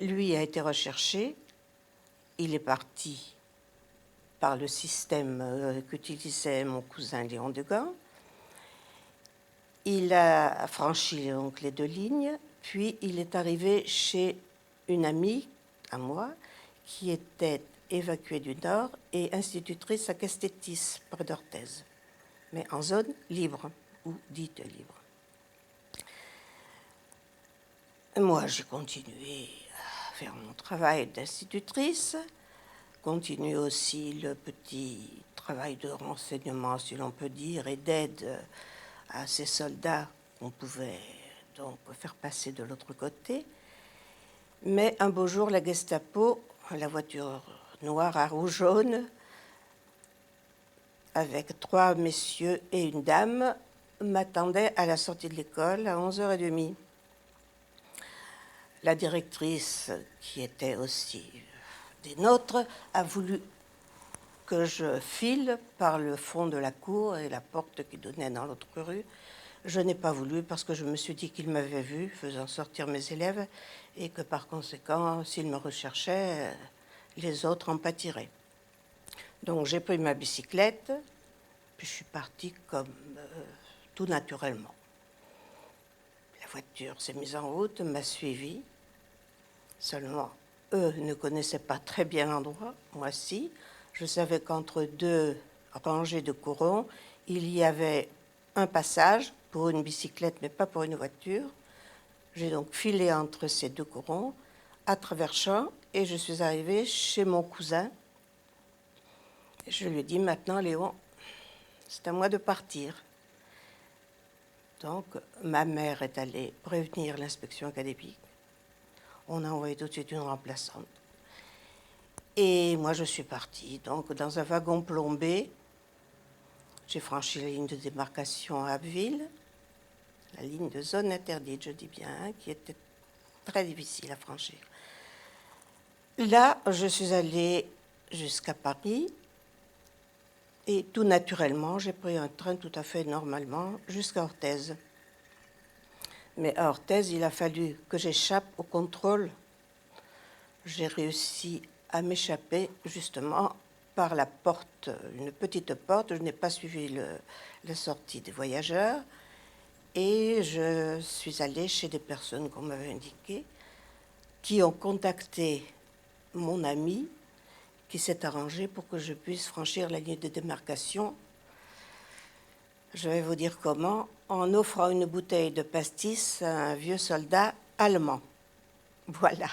Lui a été recherché, il est parti par le système qu'utilisait mon cousin Léon Degan. Il a franchi donc les 2 lignes, puis il est arrivé chez une amie à moi qui était évacuée du Nord et institutrice à Castétis, près d'Orthez, mais en zone libre, ou dite libre. Moi, j'ai continué à faire mon travail d'institutrice, continue aussi le petit travail de renseignement, si l'on peut dire, et d'aide à ces soldats qu'on pouvait donc faire passer de l'autre côté. Mais un beau jour, la Gestapo, la voiture noire à rouge jaune, avec 3 messieurs et une dame, m'attendait à la sortie de l'école à 11h30. La directrice, qui était aussi des nôtres, a voulu que je file par le fond de la cour et la porte qui donnait dans l'autre rue. Je n'ai pas voulu parce que je me suis dit qu'il m'avait vu faisant sortir mes élèves et que par conséquent, s'il me recherchait, les autres en pâtiraient. Donc j'ai pris ma bicyclette, puis je suis partie comme tout naturellement. La voiture s'est mise en route, m'a suivie. Seulement, eux ne connaissaient pas très bien l'endroit, moi si. Je savais qu'entre 2 rangées de corons, il y avait un passage pour une bicyclette, mais pas pour une voiture. J'ai donc filé entre ces 2 corons, à travers champs, et je suis arrivée chez mon cousin. Je lui ai dit, maintenant, Léon, c'est à moi de partir. Donc, ma mère est allée prévenir l'inspection académique. On a envoyé tout de suite une remplaçante. Et moi, je suis partie. Donc, dans un wagon plombé, j'ai franchi la ligne de démarcation à Abbeville, la ligne de zone interdite, je dis bien, qui était très difficile à franchir. Là, je suis allée jusqu'à Paris et tout naturellement, j'ai pris un train tout à fait normalement jusqu'à Orthez. Mais à Orthez, il a fallu que j'échappe au contrôle. J'ai réussi à m'échapper justement par la porte, une petite porte. Je n'ai pas suivi la sortie des voyageurs et je suis allée chez des personnes qu'on m'avait indiquées qui ont contacté mon ami qui s'est arrangé pour que je puisse franchir la ligne de démarcation. Je vais vous dire comment, en offrant une bouteille de pastis à un vieux soldat allemand. Voilà.